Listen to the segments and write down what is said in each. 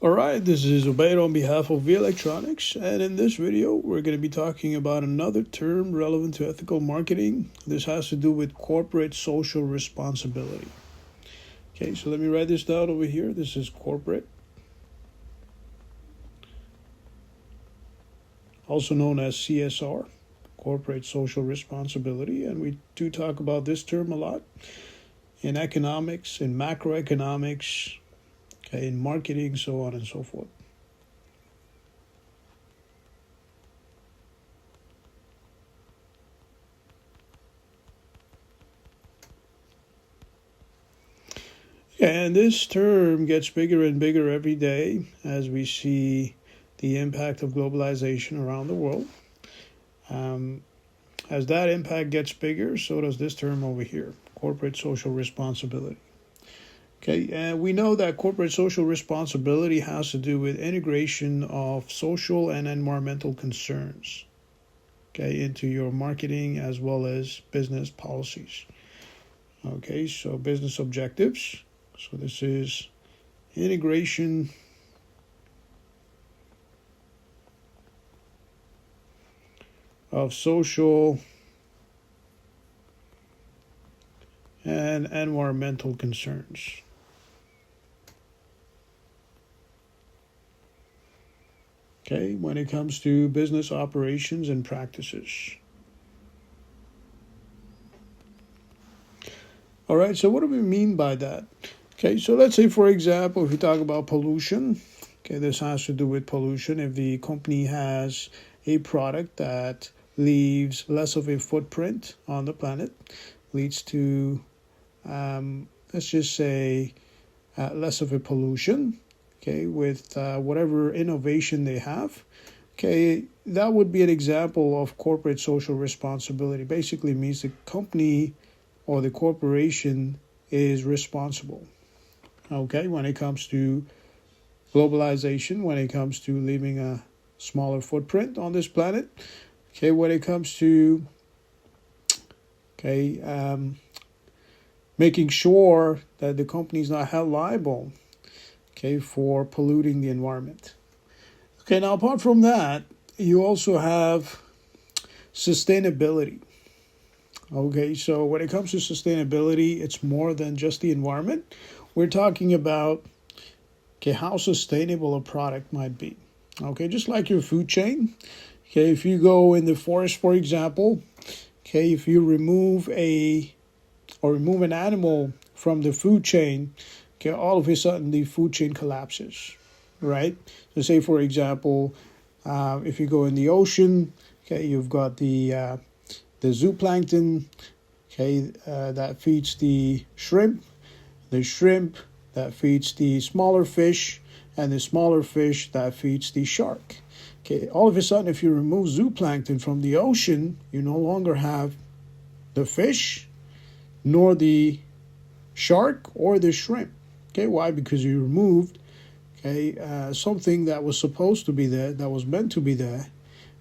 Alright, this is Ubaid on behalf of V Electronics, and in this video we're going to be talking about another term relevant to ethical marketing. This has to do with corporate social responsibility. Okay, so let me write this down over here. This is corporate, also known as CSR, corporate social responsibility, and we do talk about this term a lot in economics, in macroeconomics, okay, in marketing, so on and so forth. And this term gets bigger and bigger every day as we see the impact of globalization around the world. As that impact gets bigger, so does this term over here, corporate social responsibility. Okay, and we know that corporate social responsibility has to do with integration of social and environmental concerns, okay, into your marketing as well as business policies. Okay, so business objectives. So this is integration of social and environmental concerns. Okay, when it comes to business operations and practices. All right, so what do we mean by that? Okay, so let's say, for example, if we talk about pollution, okay, this has to do with pollution. If the company has a product that leaves less of a footprint on the planet, leads to, let's just say, less of a pollution, okay, with whatever innovation they have, okay, that would be an example of corporate social responsibility. Basically means the company or the corporation is responsible, okay, when it comes to globalization, when it comes to leaving a smaller footprint on this planet, okay, when it comes to, okay, making sure that the company is not held liable, okay, for polluting the environment. Okay, now apart from that, you also have sustainability. Okay, so when it comes to sustainability, it's more than just the environment. We're talking about, okay, how sustainable a product might be. Okay, just like your food chain. Okay, if you go in the forest, for example, okay, if you remove an animal from the food chain, okay, all of a sudden the food chain collapses, right? So say, for example, if you go in the ocean, okay, you've got the zooplankton, okay, that feeds the shrimp that feeds the smaller fish, and the smaller fish that feeds the shark. Okay, all of a sudden, if you remove zooplankton from the ocean, you no longer have the fish, nor the shark or the shrimp. Okay, why? Because you removed, okay, something that was supposed to be there, that was meant to be there,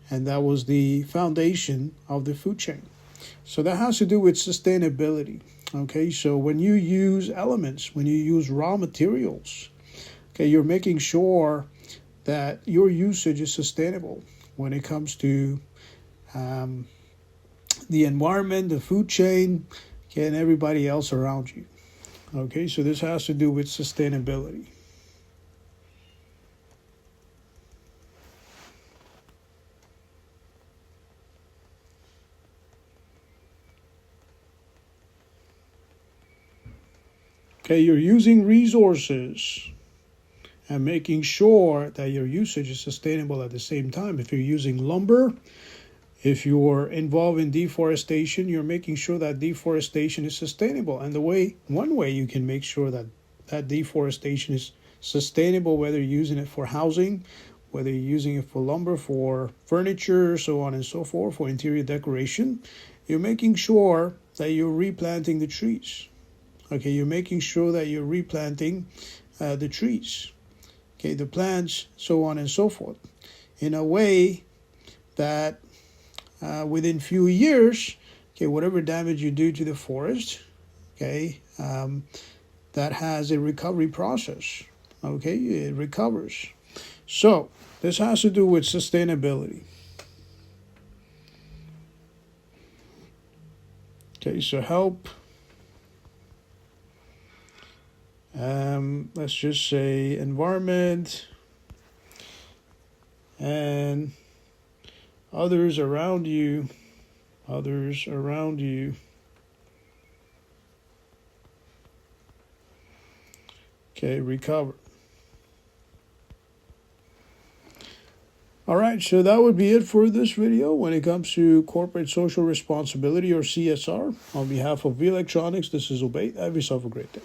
and that was the foundation of the food chain. So that has to do with sustainability. Okay, so when you use elements, when you use raw materials, okay, you're making sure that your usage is sustainable when it comes to the environment, the food chain, okay, and everybody else around you. Okay, so this has to do with sustainability. Okay, you're using resources and making sure that your usage is sustainable at the same time. If you're using lumber, if you're involved in deforestation, you're making sure that deforestation is sustainable. And one way you can make sure that that deforestation is sustainable, whether you're using it for housing, whether you're using it for lumber, for furniture, so on and so forth, for interior decoration, you're making sure that you're replanting the trees. Okay, you're making sure that you're replanting the trees, okay, the plants, so on and so forth, in a way that within few years, okay, whatever damage you do to the forest, okay, that has a recovery process. okay, it recovers. So this has to do with sustainability. Okay, so help, let's just say environment and others around you, okay, recover. All right, so that would be it for this video when it comes to corporate social responsibility, or CSR. On behalf of V Electronics, this is Obey. Have yourself a great day.